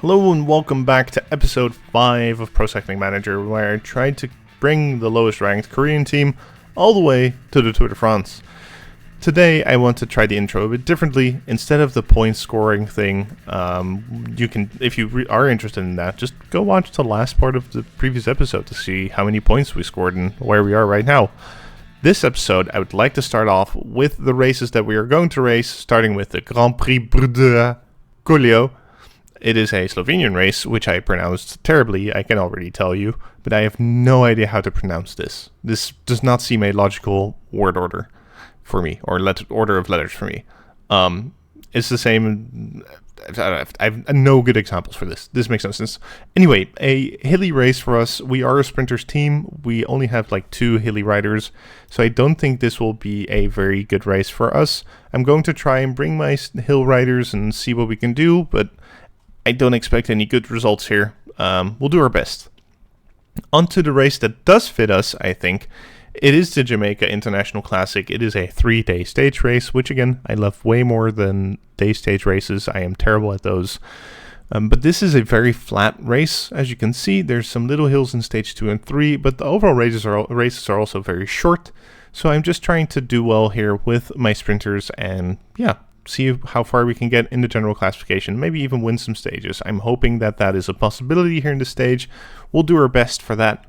Hello and welcome back to episode 5 of Pro Cycling Manager, where I tried to bring the lowest ranked Korean team all the way to the Tour de France. Today I want to try the intro a bit differently. Instead of the point scoring thing, you can, if you are interested in that, just go watch the last part of the previous episode to see how many points we scored and where we are right now. This episode I would like to start off with the races that we are going to race, starting with the Grand Prix Prix Kio. It is a Slovenian race, which I pronounced terribly, I can already tell you, but I have no idea how to pronounce this. This does not seem a logical word order for me, or order of letters for me. It's the same. I have no good examples for this. This makes no sense. Anyway, a hilly race for us. We are a sprinters team. We only have like 2 hilly riders, so I don't think this will be a very good race for us. I'm going to try and bring my hill riders and see what we can do, but I don't expect any good results here. We'll do our best. On to the race that does fit us, I think. It is the Jamaica International Classic. It is a 3-day stage race, which again, I love way more than day stage races. I am terrible at those. But this is a very flat race. As you can see, there's some little hills in stage 2 and 3, but the overall races are also very short. So I'm just trying to do well here with my sprinters and yeah, see how far we can get in the general classification, maybe even win some stages. I'm hoping that that is a possibility here in the stage. We'll do our best for that.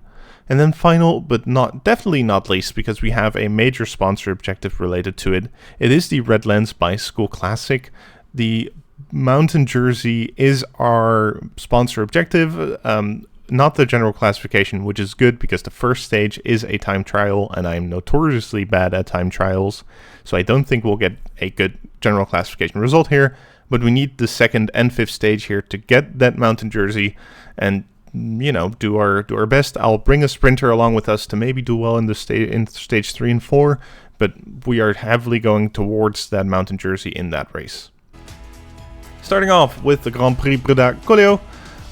And then final, but definitely not least, because we have a major sponsor objective related to it. It is the Redlands Bicycle Classic. The mountain jersey is our sponsor objective, not the general classification, which is good because the first stage is a time trial, and I'm notoriously bad at time trials, so I don't think we'll get a good general classification result here, but we need the second and 5th stage here to get that mountain jersey and, you know, do our best. I'll bring a sprinter along with us to maybe do well in stage 3 and 4, but we are heavily going towards that mountain jersey in that race. Starting off with the Grand Prix Prix Kio,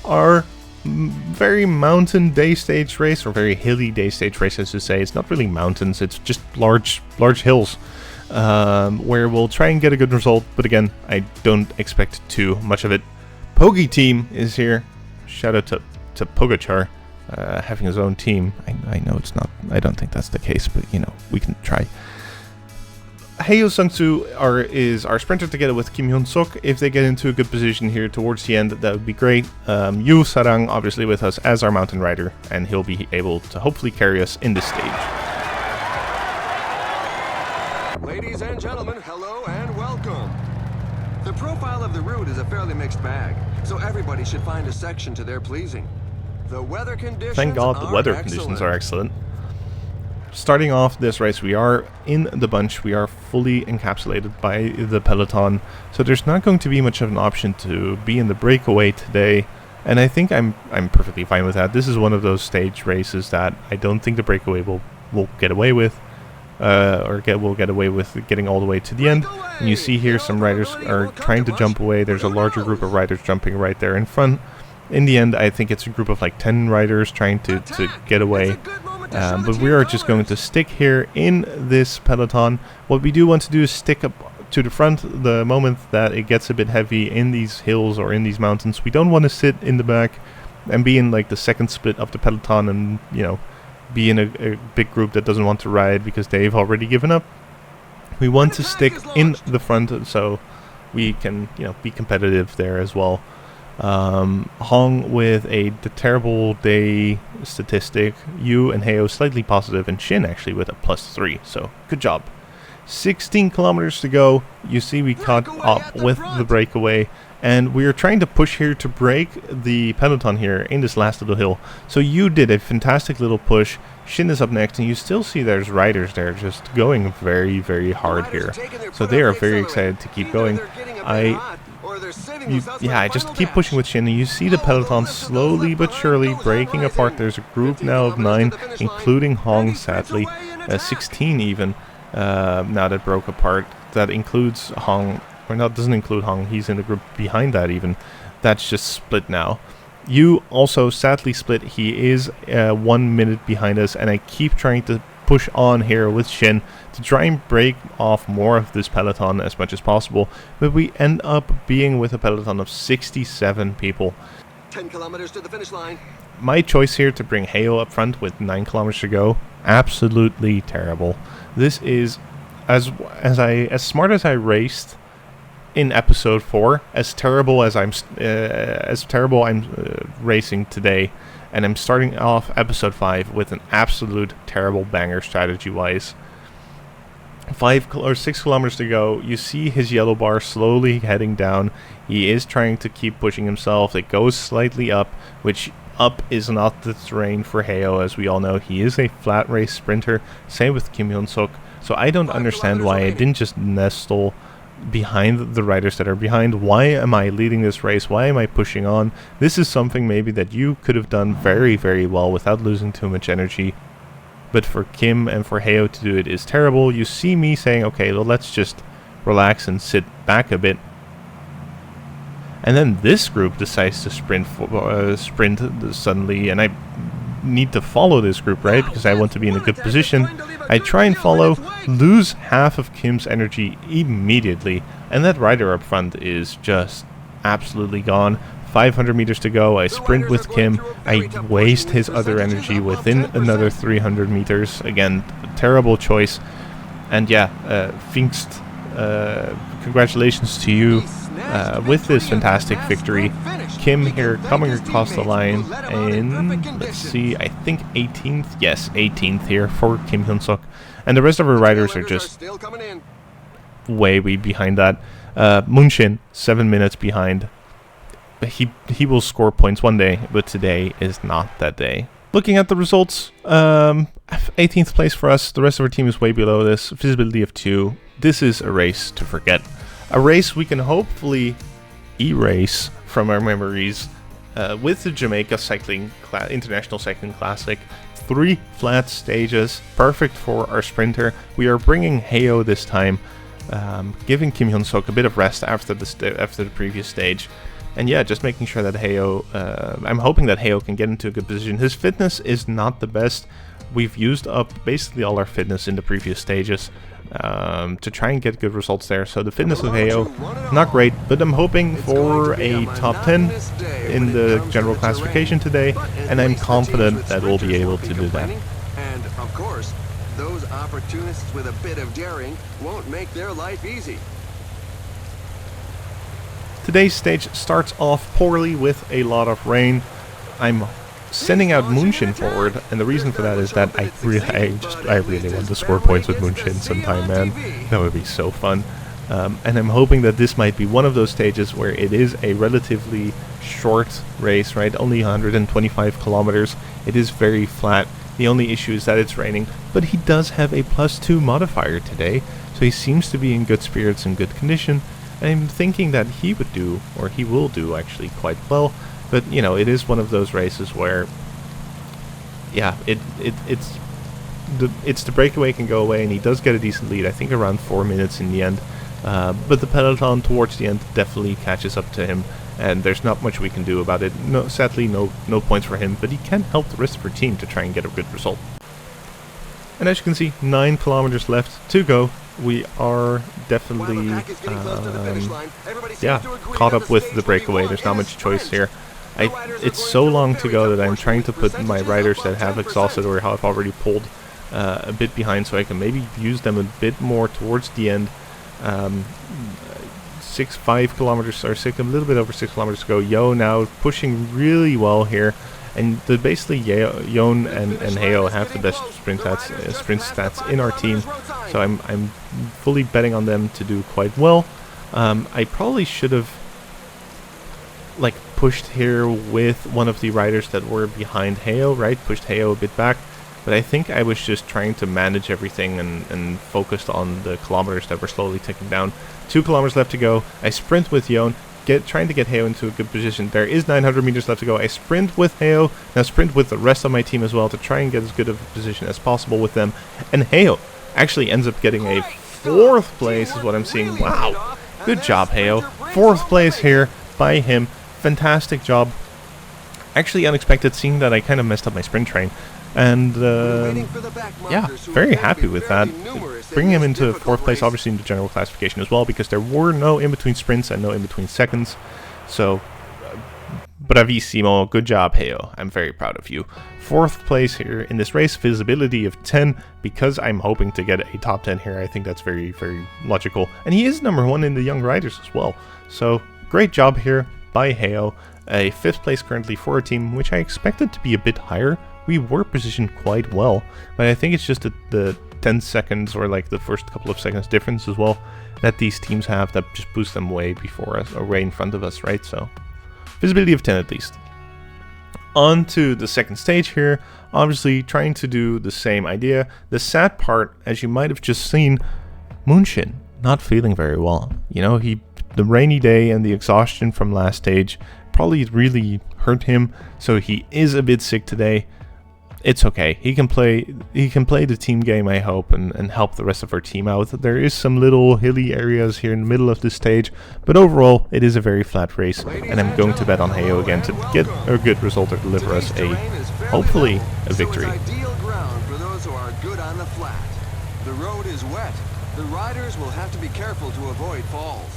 our very mountain day stage race, or very hilly day stage race, as to say. It's not really mountains, it's just large hills, where we'll try and get a good result, but again, I don't expect too much of it. Pogi team is here. Shout out to Pogacar, having his own team. I know it's not, I don't think that's the case, but you know, we can try. Heo Sung-soo is our sprinter together with Kim Hyun-suk. If they get into a good position here towards the end, that would be great. Yu Sarang obviously with us as our mountain rider, and he'll be able to hopefully carry us in this stage. Ladies and gentlemen, hello and welcome. The profile of the route is a fairly mixed bag, so everybody should find a section to their pleasing. The weather conditions Thank God the weather conditions are excellent. Starting off this race, we are in the bunch. We are fully encapsulated by the peloton, so there's not going to be much of an option to be in the breakaway today, and I think I'm perfectly fine with that. This is one of those stage races that I don't think the breakaway will get away with, will get away with getting all the way to the end. And you see here some riders are trying to jump away. There's a larger group of riders jumping right there in front. In the end, I think it's a group of like 10 riders trying to get away. But we are just going to stick here in this peloton. What we do want to do is stick up to the front the moment that it gets a bit heavy in these hills or in these mountains. We don't want to sit in the back and be in like the second split of the peloton and, you know, be in a big group that doesn't want to ride because they've already given up. We want to stick in the front so we can, you know, be competitive there as well. Hong with the terrible day statistic, Yu and Heo slightly positive, and Shin actually with a +3, so good job. 16 kilometers to go. You see we caught up with the breakaway, and we are trying to push here to break the peloton here in this last little hill. So Yu did a fantastic little push. Shin is up next, and you still see there's riders there just going very, very hard here. So they are very excited to keep going. I just keep pushing with Shin, and you see the peloton slowly but surely breaking apart. There's a group now of 9, including Hong, sadly, 16 even, now that broke apart. That includes Hong, or not, doesn't include Hong, he's in the group behind that even. That's just split now. Yu also sadly split. He is 1 minute behind us, and I keep trying to push on here with Shin to try and break off more of this peloton as much as possible, but we end up being with a peloton of 67 people. 10 kilometers to the finish line. My choice here to bring Heo up front with 9 kilometers to go, absolutely terrible. This is as smart as I raced in episode 4, as terrible I'm racing today, and I'm starting off episode 5 with an absolute terrible banger strategy wise. 5 or 6 kilometers to go, you see his yellow bar slowly heading down. He is trying to keep pushing himself. It goes slightly up, which up is not the terrain for Heo, as we all know. He is a flat race sprinter, same with Kim Hyun-suk. So I don't understand why I didn't just nestle behind the riders that are behind. Why am I leading this race? Why am I pushing on? This is something maybe that you could have done very, very well without losing too much energy. But for Kim and for Heo to do it is terrible. You see me saying, okay, well, let's just relax and sit back a bit. And then this group decides to sprint suddenly, and I need to follow this group, right? Because I want to be in a good position. I try and follow, lose half of Kim's energy immediately, and that rider up front is just absolutely gone. 500 meters to go, I sprint with Kim, I waste his other energy within another 300 meters. Again, terrible choice. And yeah, Pfingst, congratulations to you with this fantastic victory. Kim here coming across the line in, let's see, I think 18th? Yes, 18th here for Kim Hyun-suk. And the rest of our riders are just way behind that. Moonshin, 7 minutes behind. He will score points one day, but today is not that day. Looking at the results, 18th place for us. The rest of our team is way below this. Visibility of 2. This is a race to forget. A race we can hopefully erase from our memories with the Jamaica International Cycling Classic. 3 flat stages, perfect for our sprinter. We are bringing Heo this time, giving Kim Hyun-suk a bit of rest after the previous stage. And yeah, just making sure that Heo, I'm hoping that Heo can get into a good position. His fitness is not the best. We've used up basically all our fitness in the previous stages to try and get good results there. So the fitness of Heo, not great, but I'm hoping for a top 10 in the general classification today, and I'm confident that we'll be able to do that. And of course, those opportunists with a bit of daring won't make their life easy. Today's stage starts off poorly with a lot of rain. I'm sending out Moonshin forward, and the reason for that is that I really want to score points with Moonshin sometime, man. That would be so fun. And I'm hoping that this might be one of those stages where it is a relatively short race, right? Only 125 kilometers. It is very flat. The only issue is that it's raining, but he does have a +2 modifier today, so he seems to be in good spirits and good condition. I'm thinking that he would do, or he will do actually quite well, but you know, it is one of those races where, yeah, it's the breakaway can go away, and he does get a decent lead. I think around 4 minutes in the end, but the peloton towards the end definitely catches up to him, and there's not much we can do about it. No, sadly, no points for him, but he can help the rest of our team to try and get a good result. And as you can see, 9 kilometers left to go. We are definitely, caught up with the breakaway. There's not much choice here. It's so long to go that I'm trying to put my riders that have exhausted or have already pulled a bit behind, so I can maybe use them a bit more towards the end. 5 kilometers, or a little bit over 6 kilometers to go. Yo now pushing really well here. And basically, Yon and Heo have the best sprint stats in our team, so I'm fully betting on them to do quite well. I probably should have pushed here with one of the riders that were behind Heo, right? Pushed Heo a bit back, but I think I was just trying to manage everything and focused on the kilometers that were slowly ticking down. 2 kilometers left to go. I sprint with Yon, trying to get Heo into a good position. There is 900 meters left to go. I sprint with Heo, now sprint with the rest of my team as well to try and get as good of a position as possible with them. And Heo actually ends up getting a 4th place is what I'm seeing. Wow, good job Heo. 4th place here by him. Fantastic job. Actually unexpected, seeing that I kind of messed up my sprint train. And yeah, yeah, very happy with that. Bringing him into 4th place, obviously in the general classification as well, because there were no in-between sprints and no in-between seconds. So, bravissimo, good job, Heo. I'm very proud of you. 4th place here in this race, visibility of 10, because I'm hoping to get a top 10 here. I think that's very, very logical. And he is number 1 in the young riders as well. So, great job here by Heo. A 5th place currently for our team, which I expected to be a bit higher. We were positioned quite well, but I think it's just the 10 seconds or like the first couple of seconds difference as well that these teams have that just boost them way before us or way in front of us, right? So, visibility of 10 at least. On to the second stage here, obviously trying to do the same idea. The sad part, as you might have just seen, Moonshin not feeling very well. You know, the rainy day and the exhaustion from last stage probably really hurt him, so he is a bit sick today. It's okay. He can play the team game, I hope, and help the rest of our team out. There is some little hilly areas here in the middle of this stage, but overall it is a very flat race, and I'm going to bet on Heo again to get a good result or deliver us hopefully a victory. Ideal ground for those who are good on the flat. The road is wet. The riders will have to be careful to avoid falls.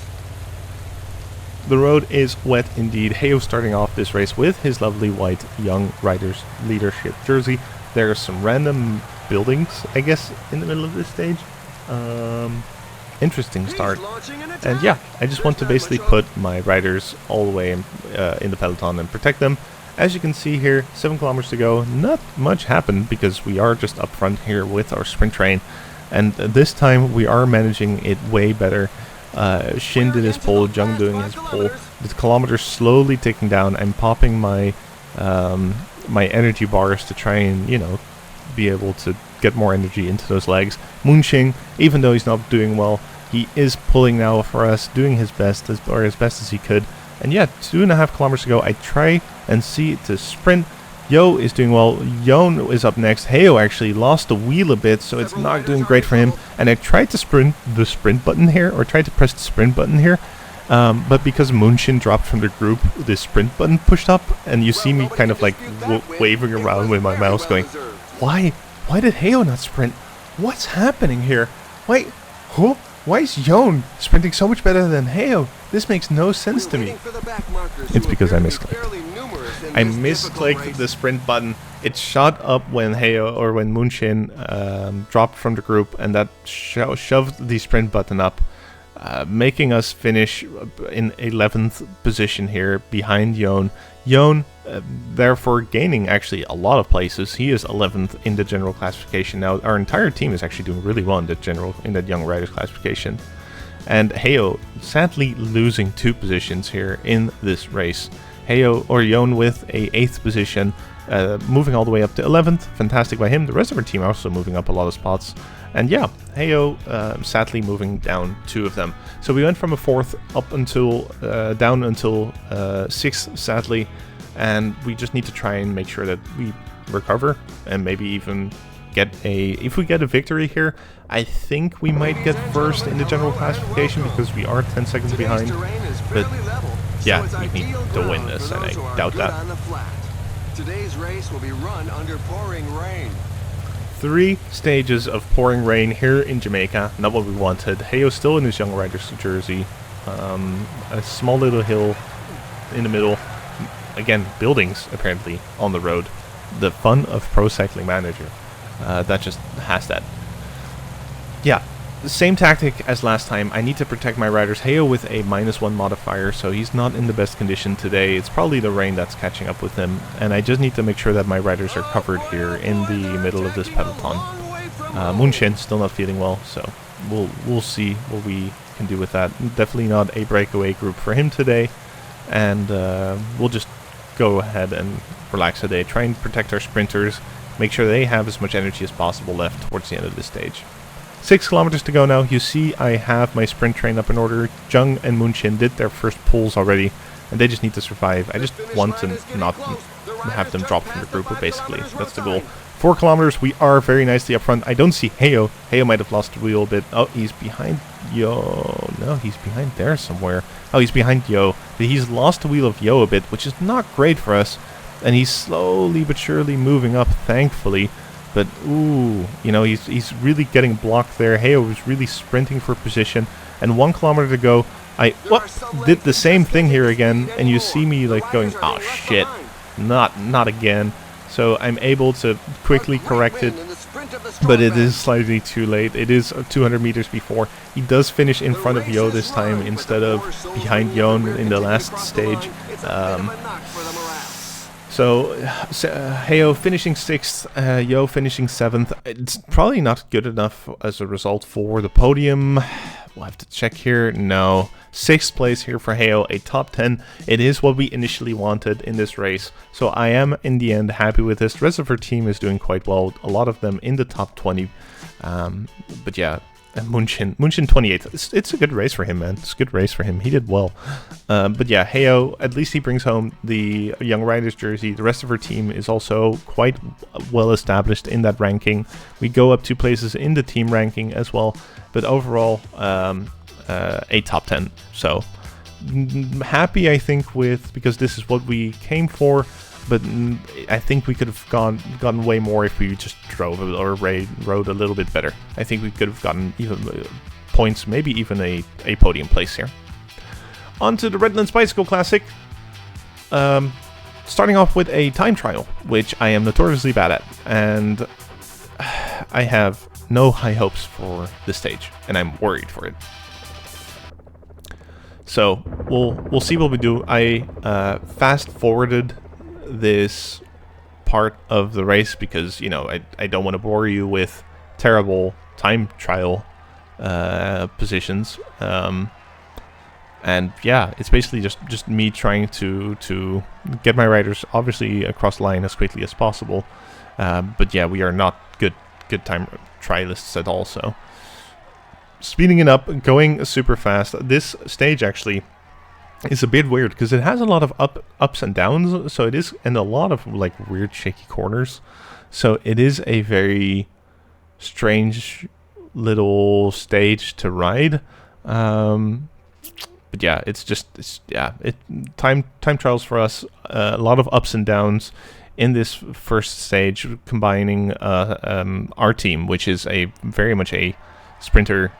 The road is wet indeed. Heo starting off this race with his lovely white Young Riders leadership jersey. There are some random buildings, I guess, in the middle of this stage. Interesting start. And yeah, I just want to basically put my riders all the way in the peloton and protect them. As you can see here, 7 kilometers to go. Not much happened because we are just up front here with our sprint train. And this time we are managing it way better. Shin did his pole, Jung doing his pole. The kilometers slowly ticking down. I'm popping my my energy bars to try and, you know, be able to get more energy into those legs. Moonshing, even though he's not doing well, he is pulling now for us, doing his best, as best as he could. And yeah, 2.5 kilometers to go. I try and see to sprint. Yo is doing well. Yon is up next. Heo actually lost the wheel a bit, so it's not doing great for him. And I tried to sprint the sprint button here, or tried to press the sprint button here. But because Moonshin dropped from the group, the sprint button pushed up, and you see me kind of like waving around with my mouse going, why did Heo not sprint? What's happening here? Why is Yon sprinting so much better than Heo? This makes no sense to me. It's because I misclicked. I misclicked the sprint button. It shot up when Heo or when Moonshin dropped from the group, and that shoved the sprint button up, making us finish in 11th position here behind Yon. Yon, therefore, gaining actually a lot of places. He is 11th in the general classification now. Our entire team is actually doing really well in that young riders classification. And Heo sadly losing 2 positions here in this race. Heo or Yon with a 8th position, moving all the way up to 11th. Fantastic by him. The rest of our team also moving up a lot of spots. And yeah, Heo sadly moving down 2 of them. So we went from a 4th up until down until 6th, sadly. And we just need to try and make sure that we recover and maybe even get if we get a victory here, I think we might get first in the general classification because we are 10 seconds behind. But yeah, we need to win this, and I doubt that. Today's race will be run under pouring rain. 3 stages of pouring rain here in Jamaica. Not what we wanted. Heo still in his Young Riders jersey. A small little hill in the middle. Again, buildings apparently on the road. The fun of Pro Cycling Manager. That just has that. Yeah, the same tactic as last time. I need to protect my riders. Heo with a -1 modifier, so he's not in the best condition today. It's probably the rain that's catching up with him, and I just need to make sure that my riders are covered here in the middle of this peloton. Moonshin still not feeling well, so we'll see what we can do with that. Definitely not a breakaway group for him today, and we'll just go ahead and relax today. Try and protect our sprinters. Make sure they have as much energy as possible left towards the end of this stage. 6 kilometers to go now. You see I have my sprint train up in order. Jung and Moonshin did their first pulls already, and they just need to survive. I just want to not have them drop from the group, but basically that's the goal. 4 kilometers, we are very nicely up front. I don't see Heo. Heo might have lost the wheel a bit. Oh, he's behind Yo. No, he's behind there somewhere. Oh, he's behind Yo. He's lost the wheel of Yo a bit, which is not great for us. and he's slowly but surely moving up, thankfully. But ooh, you know, he's really getting blocked there. Heo was really sprinting for position, and 1 kilometer to go. I did the same thing here again, and you see me like going, oh shit, not again. So I'm able to quickly correct it, but it is slightly too late. It is 200 meters before. He does finish in front of Yo this time instead of behind Yon in the last stage. So Heo finishing 6th, Yo finishing 7th. It's probably not good enough as a result for the podium. We'll have to check here. No. 6th place here for Heo, a top 10. It is what we initially wanted in this race. So I am, in the end, happy with this. The rest of her team is doing quite well. A lot of them in the top 20. But yeah, Munchin 28. It's a good race for him, man. It's a good race for him. He did well. But yeah, Heo, at least he brings home the Young Riders jersey. The rest of her team is also quite well established in that ranking. We go up 2 places in the team ranking as well. But overall, a top 10. So happy, I think, with, because this is what we came for. But I think we could have gotten way more if we just drove or rode a little bit better. I think we could have gotten even points, maybe even a podium place here. On to the Redlands Bicycle Classic. Starting off with a time trial, which I am notoriously bad at. And I have no high hopes for this stage, and I'm worried for it. So we'll see what we do. I fast forwarded this part of the race because, you know, I don't want to bore you with terrible time trial positions. And yeah, it's basically just me trying to get my riders obviously across the line as quickly as possible. But yeah, we are not good time trialists at all. So speeding it up, going super fast. This stage actually is a bit weird because it has a lot of ups and downs. So it is, and a lot of like weird shaky corners. So it is a very strange little stage to ride. But yeah, time trials for us. A lot of ups and downs in this first stage, combining our team, which is very much a sprinter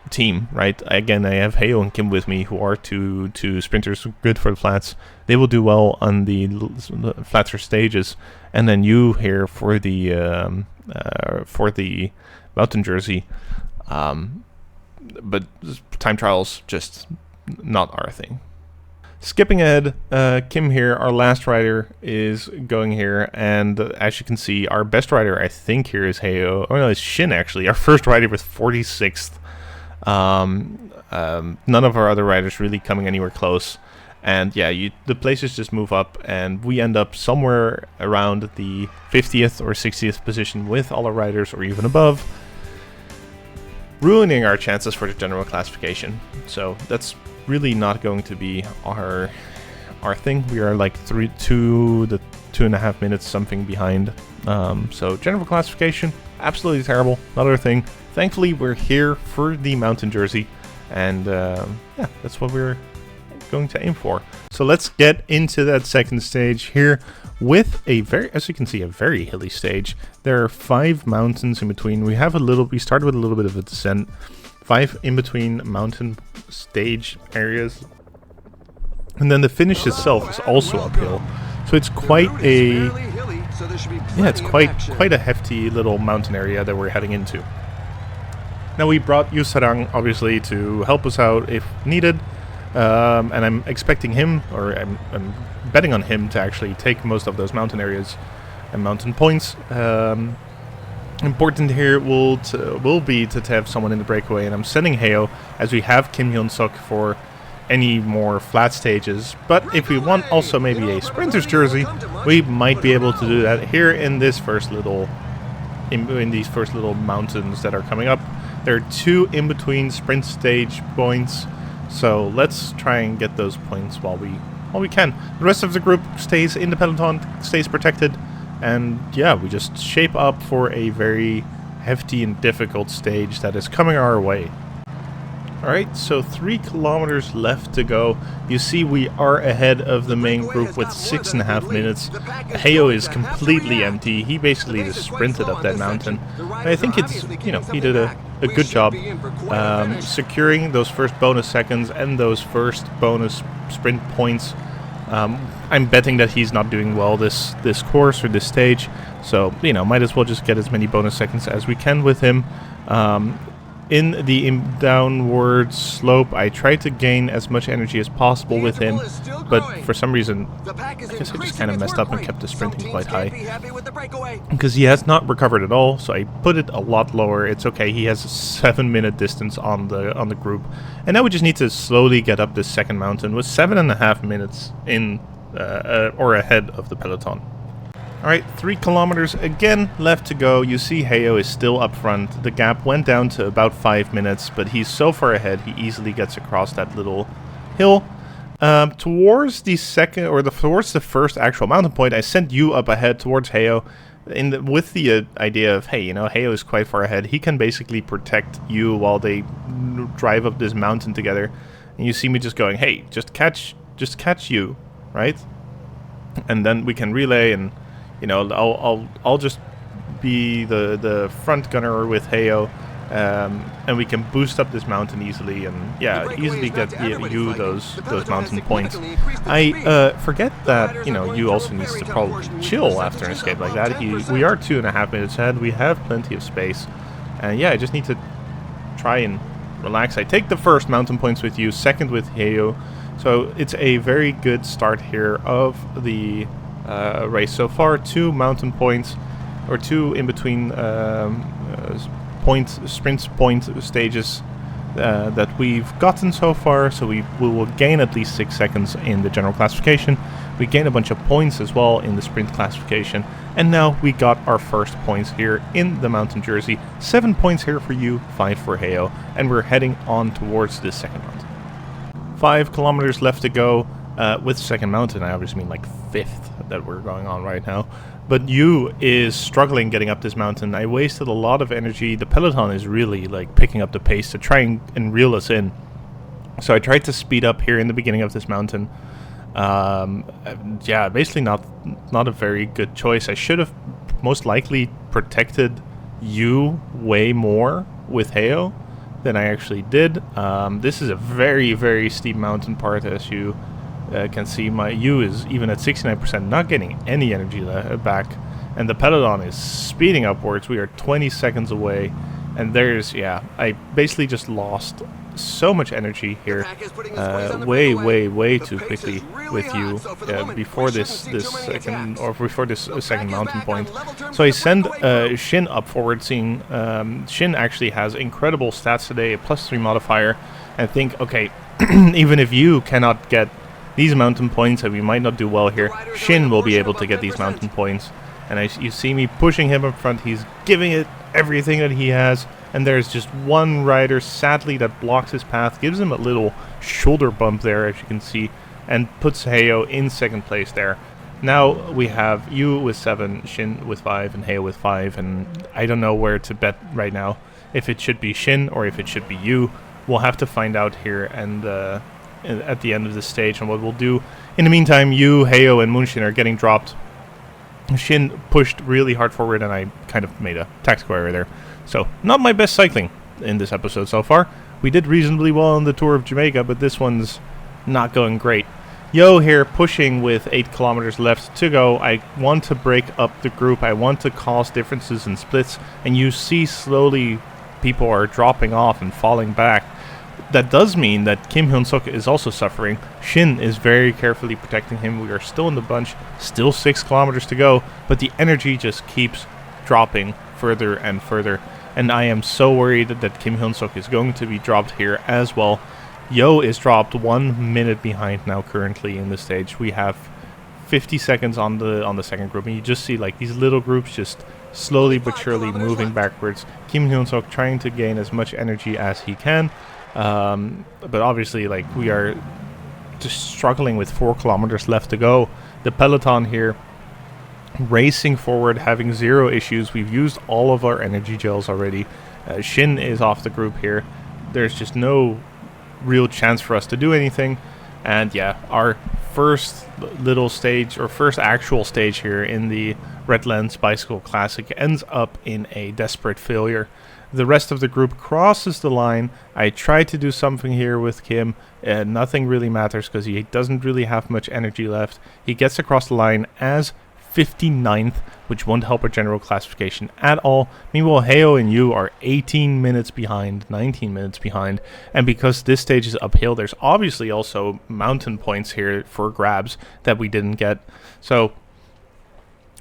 team, right? Again, I have Heo and Kim with me, who are two sprinters, good for the flats. They will do well on the flatter stages, and then you here for the mountain jersey. But time trials, just not our thing. Skipping ahead, Kim here, our last rider, is going here, and as you can see, our best rider, I think, here is Heo. Oh no, it's Shin, actually. Our first rider with 46th. None of our other riders really coming anywhere close. And yeah, the places just move up, and we end up somewhere around the 50th or 60th position with all our riders, or even above, ruining our chances for the general classification. So that's really not going to be our thing. We are like 2.5 minutes something behind. So general classification, absolutely terrible, not our thing. Thankfully, we're here for the mountain jersey, and yeah, that's what we're going to aim for. So let's get into that second stage here with as you can see, a very hilly stage. There are 5 mountains in between. We started with a little bit of a descent, 5 in between mountain stage areas, and then the finish itself is also uphill. So it's quite quite a hefty little mountain area that we're heading into. Now, we brought Yusarang obviously to help us out if needed, and I'm expecting him, or I'm betting on him, to actually take most of those mountain areas and mountain points. Important here will be to have someone in the breakaway, and I'm sending Heo, as we have Kim Hyun-suk for any more flat stages. But if we want also maybe a sprinter's jersey, we might be able to do that here in this first little in these first little mountains that are coming up. There are 2 in between sprint stage points, so let's try and get those points while we can. The rest of the group stays in the peloton, stays protected, and yeah, we just shape up for a very hefty and difficult stage that is coming our way. Alright, so 3 kilometers left to go. You see we are ahead of the main group with 6.5 minutes. Heyo is completely empty. He basically just sprinted up that mountain. And I think it's, you know, he did a good job securing those first bonus seconds and those first bonus sprint points. I'm betting that he's not doing well this course or this stage. So, you know, might as well just get as many bonus seconds as we can with him. In the downward slope, I tried to gain as much energy as possible with him, but for some reason, I guess I just kind of messed up and kept the sprinting quite high. Because he has not recovered at all, so I put it a lot lower. It's okay, he has a 7-minute distance on the group. And now we just need to slowly get up this second mountain with 7.5 minutes in or ahead of the peloton. Alright, 3 kilometers again left to go. You see Heyo is still up front. The gap went down to about 5 minutes, but he's so far ahead he easily gets across that little hill. Towards the first actual mountain point, I sent you up ahead towards Heyo with the idea of, hey, you know, Heyo is quite far ahead. He can basically protect you while they drive up this mountain together. And you see me just going, hey, just catch you, right? And then we can relay, and you know, I'll just be the front gunner with Heyo, and we can boost up this mountain easily, and yeah, easily get you those mountain points. I forget that, you know, you also needs to probably chill after an escape like that. We are 2.5 minutes ahead. We have plenty of space, and yeah, I just need to try and relax. I take the first mountain points with you, second with Heyo, so it's a very good start here of the race so far. 2 mountain points, or 2 in between sprint point stages that we've gotten so far. So we will gain at least 6 seconds in the general classification. We gain a bunch of points as well in the sprint classification, and now we got our first points here in the mountain jersey. 7 points here for you, 5 for Heyo, and we're heading on towards this second mountain. 5 kilometers left to go. With second mountain, I obviously mean like 5th that we're going on right now. But Yu is struggling getting up this mountain. I wasted a lot of energy. The peloton is really like picking up the pace to try and reel us in. So I tried to speed up here in the beginning of this mountain. Yeah, basically not a very good choice. I should have most likely protected Yu way more with Heyo than I actually did. This is a very, very steep mountain part, as you can see. My Yu is even at 69%, not getting any energy back, and the peloton is speeding upwards. We are 20 seconds away, and there's, yeah, I basically just lost so much energy here, way too quickly with you before this second mountain point. So I send Shin up forward, seeing Shin actually has incredible stats today, a +3 modifier, and think, okay, even if you cannot get these mountain points, and we might not do well here, Shin will be able to get these mountain points. And you see me pushing him up front. He's giving it everything that he has, and there's just one rider, sadly, that blocks his path, gives him a little shoulder bump there, as you can see, and puts Heyo in second place there. Now we have Yu with 7, Shin with 5, and Heyo with 5, and I don't know where to bet right now, if it should be Shin or if it should be Yu. We'll have to find out here and at the end of this stage. And what we'll do in the meantime, Yu, Heyo, and Moonshin are getting dropped. Shin pushed really hard forward, and I kind of made a tactical error there. So, not my best cycling in this episode so far. We did reasonably well on the Tour of Jamaica, but this one's not going great. Yo here pushing with 8 kilometers left to go. I want to break up the group. I want to cause differences in splits, and you see slowly people are dropping off and falling back. That does mean that Kim Hyun-suk is also suffering. Shin is very carefully protecting him. We are still in the bunch, still 6 kilometers to go, but the energy just keeps dropping further and further. And I am so worried that Kim Hyun-suk is going to be dropped here as well. Yo is dropped 1 minute behind now currently in the stage. We have 50 seconds on the second group, and you just see like these little groups just slowly but surely moving backwards. Kim Hyun-suk trying to gain as much energy as he can. But obviously, like, we are just struggling with 4 kilometers left to go. The peloton here racing forward, having 0 issues. We've used all of our energy gels already. Shin is off the group here. There's just no real chance for us to do anything. And yeah, our first little stage, or first actual stage here in the Redlands Bicycle Classic, ends up in a desperate failure. The rest of the group crosses the line. I try to do something here with Kim. Nothing really matters because he doesn't really have much energy left. He gets across the line as 59th, which won't help our general classification at all. Meanwhile, Heo and you are 18 minutes behind, 19 minutes behind. And because this stage is uphill, there's obviously also mountain points here for grabs that we didn't get. So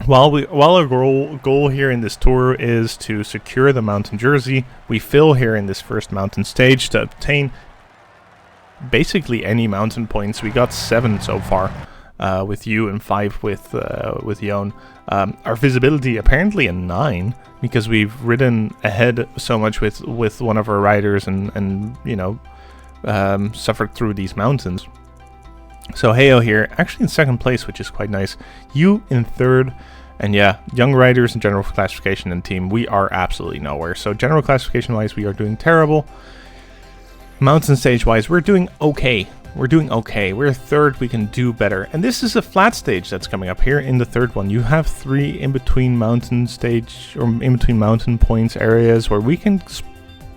while our goal here in this tour is to secure the mountain jersey, we fill here in this first mountain stage to obtain basically any mountain points. We got 7 so far with you and 5 with Yon. Our visibility apparently a 9 because we've ridden ahead so much with one of our riders and you know, suffered through these mountains. So Heo here, actually in second place, which is quite nice. You in third. And yeah, young riders and general classification and team, we are absolutely nowhere. So general classification wise, we are doing terrible. Mountain stage wise, we're doing okay. We're doing okay. We're third, we can do better. And this is a flat stage that's coming up here in the third one. You have 3 in between mountain stage, or in between mountain points areas where we can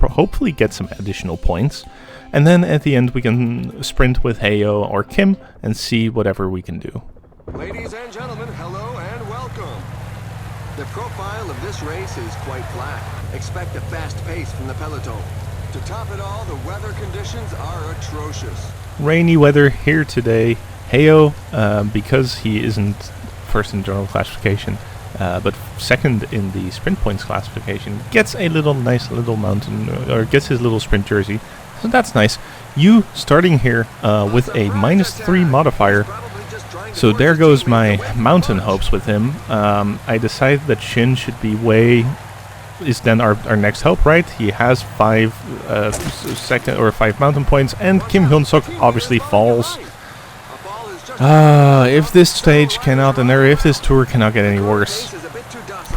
hopefully get some additional points. And then at the end, we can sprint with Heo or Kim and see whatever we can do. Ladies and gentlemen, hello and welcome. The profile of this race is quite flat. Expect a fast pace from the peloton. To top it all, the weather conditions are atrocious. Rainy weather here today. Heo, because he isn't first in general classification, but second in the sprint points classification, gets a nice little mountain, or gets his little sprint jersey. So that's nice. You starting here with a -3 modifier. So there goes my mountain hopes with him. I decided that Shin should be is then our next hope, right? He has 5 mountain points, and Kim Hyun-suk obviously falls. If this stage cannot, if this tour cannot get any worse,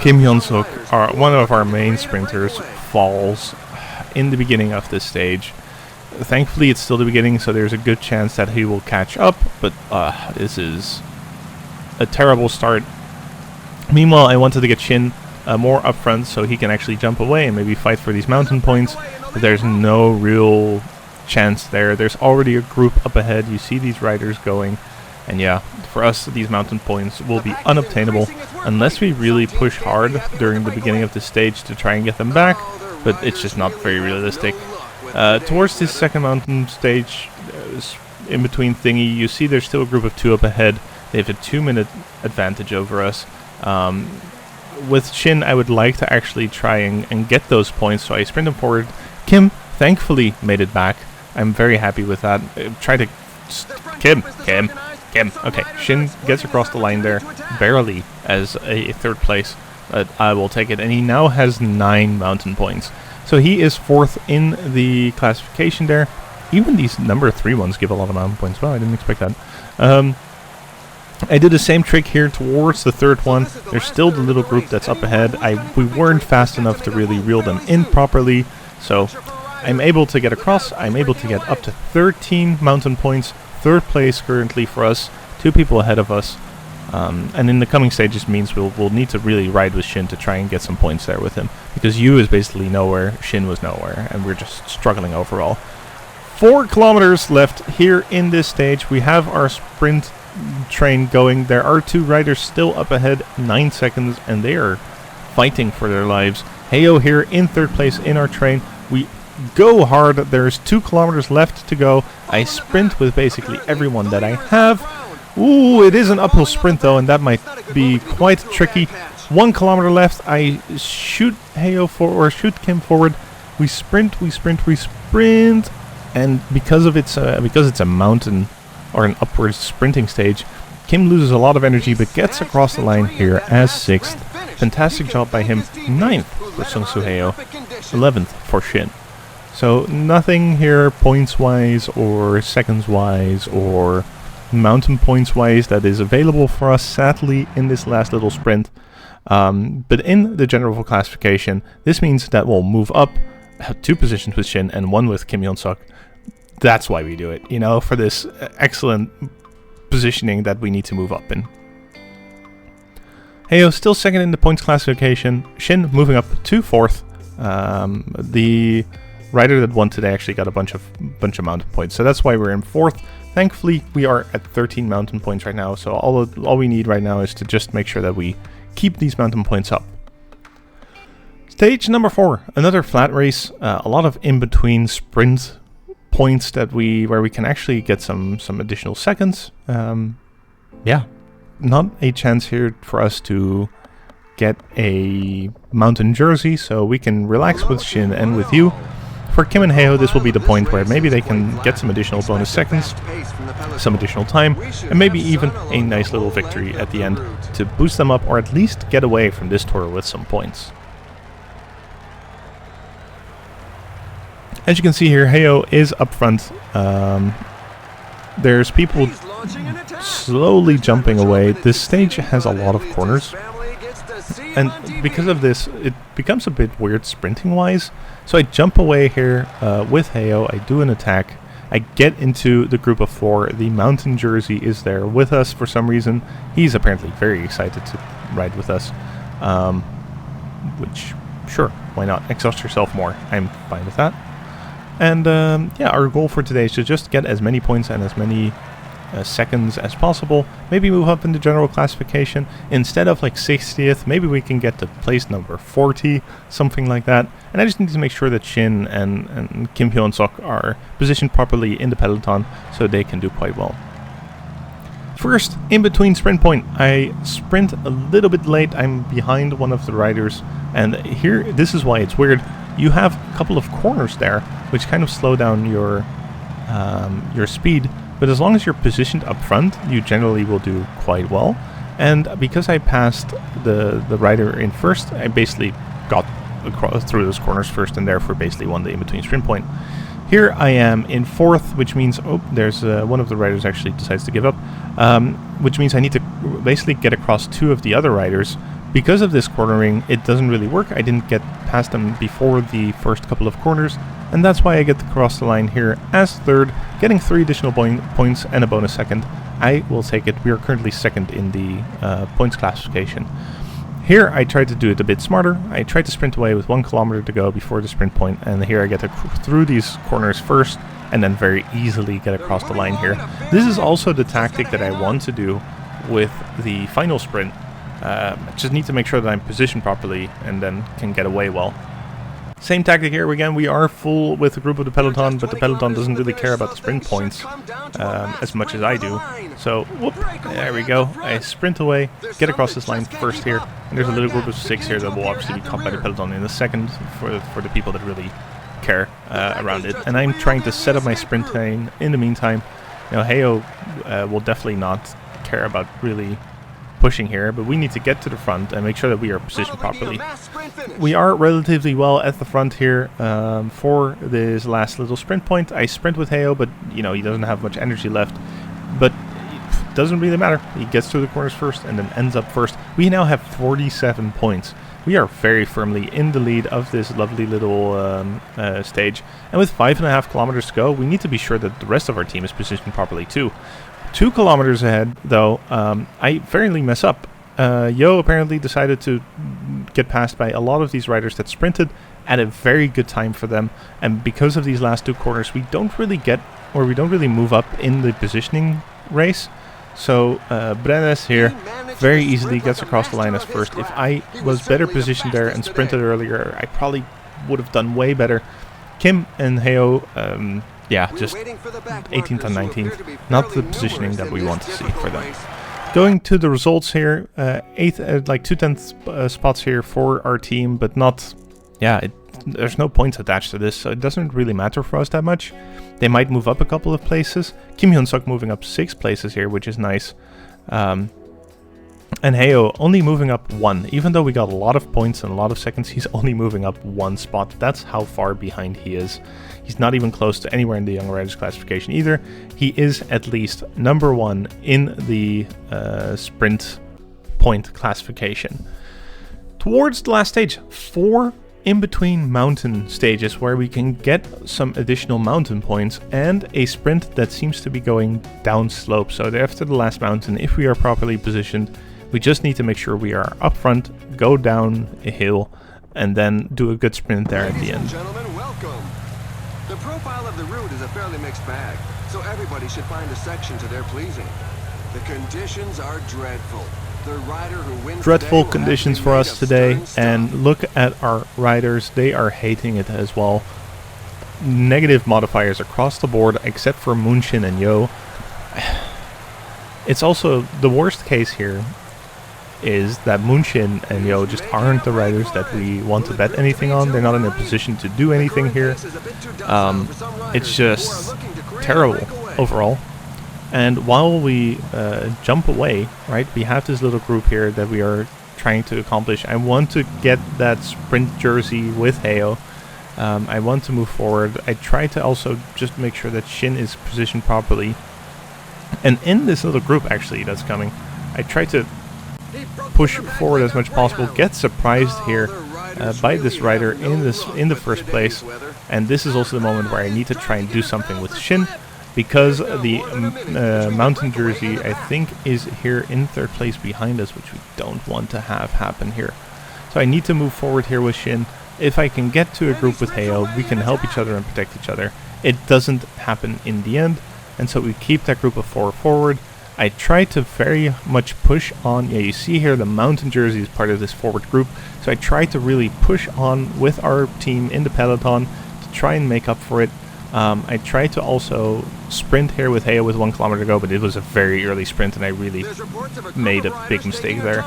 Kim Hyun-suk, one of our main sprinters, falls in the beginning of this stage. Thankfully, it's still the beginning, so there's a good chance that he will catch up, but this is a terrible start. Meanwhile, I wanted to get Shin more up front so he can actually jump away and maybe fight for these mountain points, but there's no real chance there. There's already a group up ahead. You see these riders going, and yeah, for us, these mountain points will be unobtainable unless we really push hard during the beginning of the stage to try and get them back, but it's just not very realistic. Towards this second mountain stage, in between thingy, you see there's still a group of 2 up ahead. They have a 2-minute advantage over us. With Shin, I would like to actually try and get those points, so I sprint him forward. Kim thankfully made it back. I'm very happy with that. Try to... Kim. Okay, Shin gets across the line there, barely, as a 3rd place. But I will take it, and he now has 9 mountain points. So he is 4th in the classification there. Even these number 3 ones give a lot of mountain points. Well, I didn't expect that. I did the same trick here towards the 3rd one. There's still the little group that's up ahead. We weren't fast enough to really reel them in properly. So I'm able to get across. I'm able to get up to 13 mountain points. 3rd place currently for us. 2 people ahead of us. And in the coming stages means we'll need to really ride with Shin to try and get some points there with him. Because Yu is basically nowhere, Shin was nowhere, and we're just struggling overall. 4 kilometers left here in this stage. We have our sprint train going. There are 2 riders still up ahead, 9 seconds, and they are fighting for their lives. Heo here in 3rd place in our train. We go hard. There's 2 kilometers left to go. I sprint with basically everyone that I have. Ooh, it is an uphill sprint though, and that might be quite tricky. 1 kilometer left. I shoot Heo or shoot Kim forward. We sprint, and because it's a mountain or an upward sprinting stage, Kim loses a lot of energy but gets across the line here as 6th. Fantastic job by him. 9th for Sung-Soo Heo, 11th for Shin. So nothing here points wise or seconds wise or mountain points wise that is available for us, sadly, in this last little sprint. But in the general classification, this means that we'll move up 2 positions with Shin and 1 with Kim Hyun-suk. that's why we do it, you know, for this excellent positioning that we need to move up in. Heyo still second in the points classification. Shin moving up to 4th. The rider that won today actually got a bunch of mountain points, so that's why we're in 4th. Thankfully, we are at 13 mountain points right now, so all we need right now is to just make sure that we keep these mountain points up. Stage number 4, another flat race. A lot of in-between sprint points where we can actually get some additional seconds. Yeah. Not a chance here for us to get a mountain jersey, so we can relax with Shin and with you. For Kim and Heyo, this will be the point where maybe they can get some additional bonus seconds, some additional time, and maybe even a nice little victory at the end to boost them up, or at least get away from this tour with some points. As you can see here, Heyo is up front. There's people slowly jumping away. This stage has a lot of corners, and because of this, it becomes a bit weird sprinting wise. So I jump away here with Heyo, I do an attack, I get into the group of 4. The mountain jersey is there with us for some reason. He's apparently very excited to ride with us, which, sure, why not? Exhaust yourself more, I'm fine with that. And yeah, our goal for today is to just get as many points and as many seconds as possible. Maybe move up in the general classification. Instead of like 60th, maybe we can get to place number 40, something like that. And I just need to make sure that Shin and Kim Hyun Sok are positioned properly in the peloton so they can do quite well. First, in between sprint point, I sprint a little bit late. I'm behind one of the riders, and here, this is why it's weird. You have a couple of corners there, which kind of slow down your speed. But as long as you're positioned up front, you generally will do quite well. And because I passed the rider in first, I basically got through those corners first, and therefore basically won the in-between sprint point. Here I am in 4th, which means, oh, there's one of the riders actually decides to give up, which means I need to basically get across 2 of the other riders. Because of this cornering, it doesn't really work. I didn't get past them before the first couple of corners, and that's why I get to cross the line here as 3rd, getting 3 additional points and a bonus second. I will take it. We are currently 2nd in the points classification. Here I tried to do it a bit smarter. I tried to sprint away with 1 kilometer to go before the sprint point, and here I get through these corners first, and then very easily get across the line here. This is also the tactic that I want to do with the final sprint. Just need to make sure that I'm positioned properly and then can get away well. Same tactic here again. We are full with a group of the peloton, but the peloton doesn't really care about the sprint points as much as I do. So, whoop, there we go. I sprint away, get across this line first here, and there's a little group of 6 here that will obviously be caught by the peloton in a second for the people that really care around it. And I'm trying to set up my sprint lane in the meantime. You know, Heyo will definitely not care about really pushing here, but we need to get to the front and make sure that we are positioned properly. We are relatively well at the front here for this last little sprint point. I sprint with Heyo, but you know, he doesn't have much energy left, but it doesn't really matter. He gets through the corners first and then ends up first. We now have 47 points. We are very firmly in the lead of this lovely little stage, and with 5.5 kilometers to go, we need to be sure that the rest of our team is positioned properly too. 2 kilometers ahead, though, I fairly mess up. Yo apparently decided to get passed by a lot of these riders that sprinted at a very good time for them, and because of these last 2 corners, we don't really move up in the positioning race. So Brenes here very easily gets across the line as first. If I was better positioned there and sprinted earlier, I probably would have done way better. Kim and Heyo, yeah, just 18th and 19th, not the positioning that we want to see for them. Going to the results here, 8th, like 2/10 spots here for our team, but not, yeah, there's no points attached to this, so it doesn't really matter for us that much. They might move up a couple of places. Kim Hyun Suk moving up 6 places here, which is nice. And Heyo only moving up 1. Even though we got a lot of points and a lot of seconds, he's only moving up 1 spot. That's how far behind he is. He's not even close to anywhere in the Young Riders classification either. He is at least number 1 in the sprint point classification. Towards the last stage, 4 in between mountain stages where we can get some additional mountain points and a sprint that seems to be going down slope. So after the last mountain, if we are properly positioned, we just need to make sure we are up front, go down a hill, and then do a good sprint there at the end. Ladies and gentlemen, welcome. The profile of the route is a fairly mixed bag, so everybody should find a section to their pleasing. The conditions are dreadful. The rider who wins Dreadful today conditions for us today, and look at our riders, they are hating it as well. Negative modifiers across the board except for Moonshin and Yo. It's also the worst case here is that Moonshin and Yo just aren't the riders that we want to bet anything on. They're not in a position to do anything here. It's just terrible overall. And while we jump away, right, we have this little group here that we are trying to accomplish. I want to get that sprint jersey with Heyo. I want to move forward. I try to also just make sure that Shin is positioned properly. And in this little group, actually, that's coming, I try to push forward as much as possible, get surprised here by this rider in the first place. And this is also the moment where I need to try and do something with Shin, because the mountain jersey, I think, is here in third place behind us, which we don't want to have happen here. So I need to move forward here with Shin. If I can get to a group with Heyo, we can help each other and protect each other. It doesn't happen in the end, and so we keep that group of 4 forward. I try to very much push on. Yeah, you see here the mountain jersey is part of this forward group, so I try to really push on with our team in the peloton to try and make up for it. I tried to also sprint here with Heyo with 1 kilometer to go, but it was a very early sprint and I really made a big mistake there.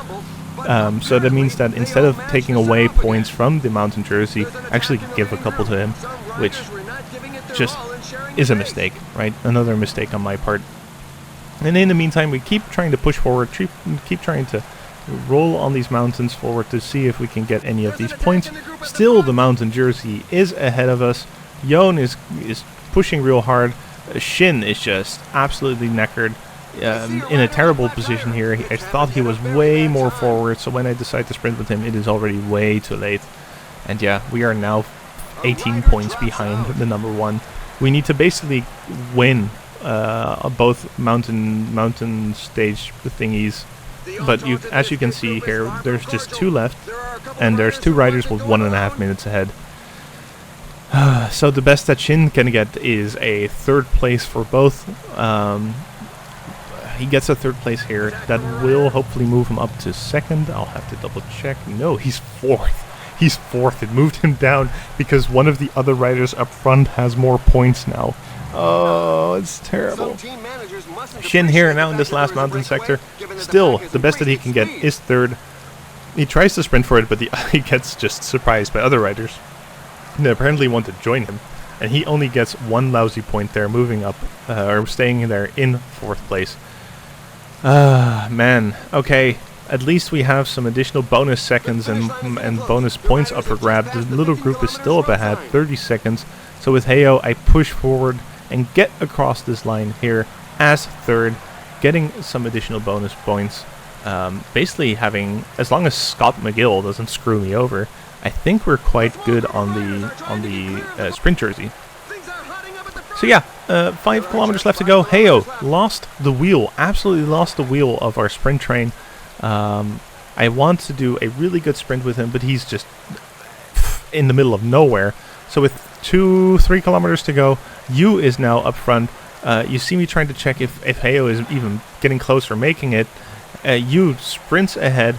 So that means that instead of taking away points from the mountain jersey, I actually give a couple to him, which just is a mistake, right? Another mistake on my part. And in the meantime, we keep trying to push forward, keep trying to roll on these mountains forward to see if we can get any of these points. Still, the mountain jersey is ahead of us. Yon is pushing real hard. Shin is just absolutely knackered, in a terrible position here. I thought he was way more forward, so when I decide to sprint with him, it is already way too late. And yeah, we are now 18 points behind the number 1. We need to basically win both mountain stage thingies. But as you can see here, there's just 2 left, and there's 2 riders with 1.5 minutes ahead. So the best that Shin can get is a 3rd place for both. He gets a 3rd place here. That will hopefully move him up to 2nd. I'll have to double check. No, he's 4th. He's 4th. It moved him down because one of the other riders up front has more points now. Oh, it's terrible. Shin here now in this last mountain sector. Still, the best that he can get is 3rd. He tries to sprint for it, but he gets just surprised by other riders. They apparently want to join him, and he only gets 1 lousy point there, moving up, or staying there in 4th place. Man, okay, at least we have some additional bonus seconds and bonus points up for grab. The little group is still up ahead, 30 seconds, so with Heyo, I push forward and get across this line here as 3rd, getting some additional bonus points. Basically having, as long as Scott McGill doesn't screw me over, I think we're quite good on the sprint jersey. So yeah, 5 kilometers left to go. Heyo lost the wheel, absolutely lost the wheel of our sprint train. I want to do a really good sprint with him, but he's just in the middle of nowhere. So with 3 kilometers to go, Yu is now up front. You see me trying to check if Heyo is even getting close or making it. Yu sprints ahead.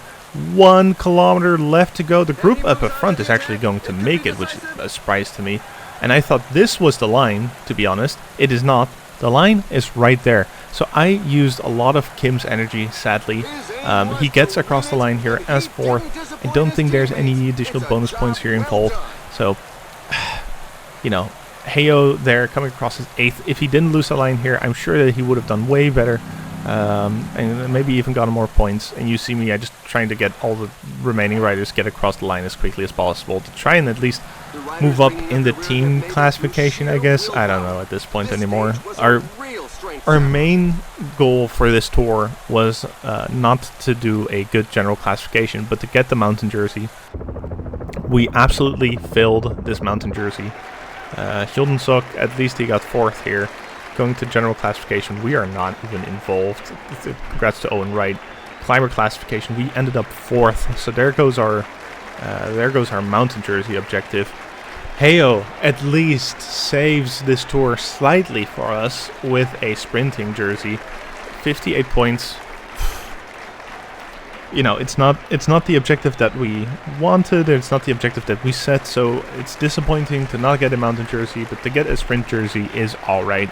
1 kilometer left to go. The group up front is actually going to make it, which is a surprise to me. And I thought this was the line, to be honest. It is not. The line is right there. So I used a lot of Kim's energy, sadly. He gets across the line here as 4th. I don't think there's any additional bonus points here involved. So, you know, Heyo there coming across as 8th. If he didn't lose the line here, I'm sure that he would have done way better. And maybe even gotten more points. And you see me, I just trying to get all the remaining riders get across the line as quickly as possible to try and at least move up in the team classification, I guess. I don't know at this point anymore. Our main goal for this tour was not to do a good general classification, but to get the mountain jersey. We absolutely filled this mountain jersey. Hildensok, at least he got 4th here. Going to general classification, we are not even involved. Congrats to Owen Wright. Climber classification, we ended up 4th. So there goes our mountain jersey objective. Heyo at least saves this tour slightly for us with a sprinting jersey. 58 points. You know, it's not the objective that we wanted, it's not the objective that we set, so it's disappointing to not get a mountain jersey, but to get a sprint jersey is alright.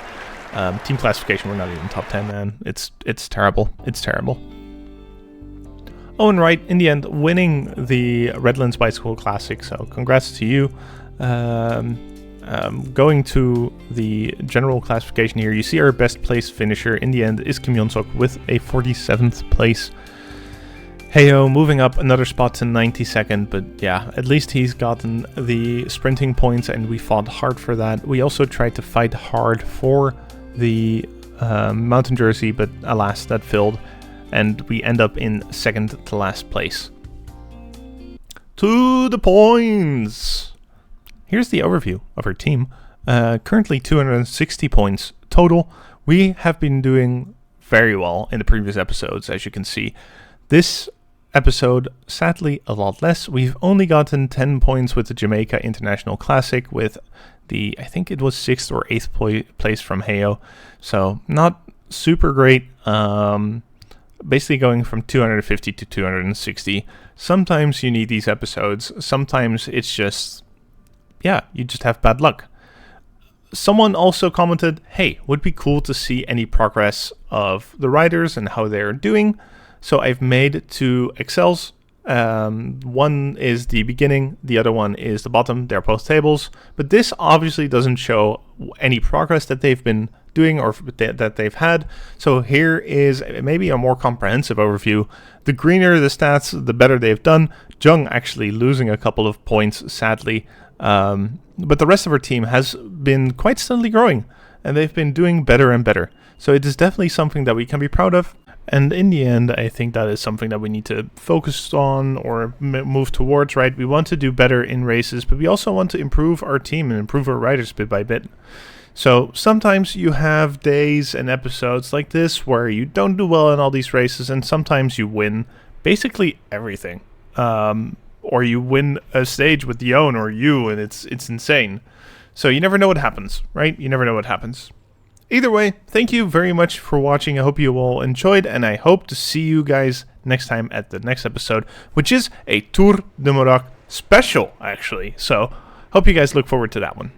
Team classification, we're not even top 10, man. It's terrible. It's terrible. Owen Wright, in the end, winning the Redlands Bicycle Classic, so congrats to you. Going to the general classification here, you see our best place finisher in the end is Kim Yonsok with a 47th place. Heyo, moving up another spot to 92nd, but yeah, at least he's gotten the sprinting points and we fought hard for that. We also tried to fight hard for the mountain jersey, but alas, that failed, and we end up in 2nd to last place. To the points! Here's the overview of our team. Currently 260 points total. We have been doing very well in the previous episodes, as you can see. This episode, sadly, a lot less. We've only gotten 10 points with the Jamaica International Classic with the, I think it was 6th or 8th place from Heyo. So not super great. Basically going from 250 to 260. Sometimes you need these episodes. Sometimes it's just, yeah, you just have bad luck. Someone also commented, hey, would be cool to see any progress of the riders and how they're doing. So I've made 2 Excels. One is the beginning, the other one is the bottom. They're both tables. But this obviously doesn't show any progress that they've been doing or that they've had. So here is maybe a more comprehensive overview. The greener the stats, the better they've done. Jung actually losing a couple of points, sadly. But the rest of our team has been quite steadily growing. And they've been doing better and better. So it is definitely something that we can be proud of. And in the end, I think that is something that we need to focus on or move towards, right? We want to do better in races, but we also want to improve our team and improve our riders bit by bit. So sometimes you have days and episodes like this where you don't do well in all these races, and sometimes you win basically everything. Or you win a stage with Yon or you, and it's insane. So you never know what happens, right? You never know what happens. Either way, thank you very much for watching. I hope you all enjoyed, and I hope to see you guys next time at the next episode, which is a Tour du Maroc special, actually. So, hope you guys look forward to that one.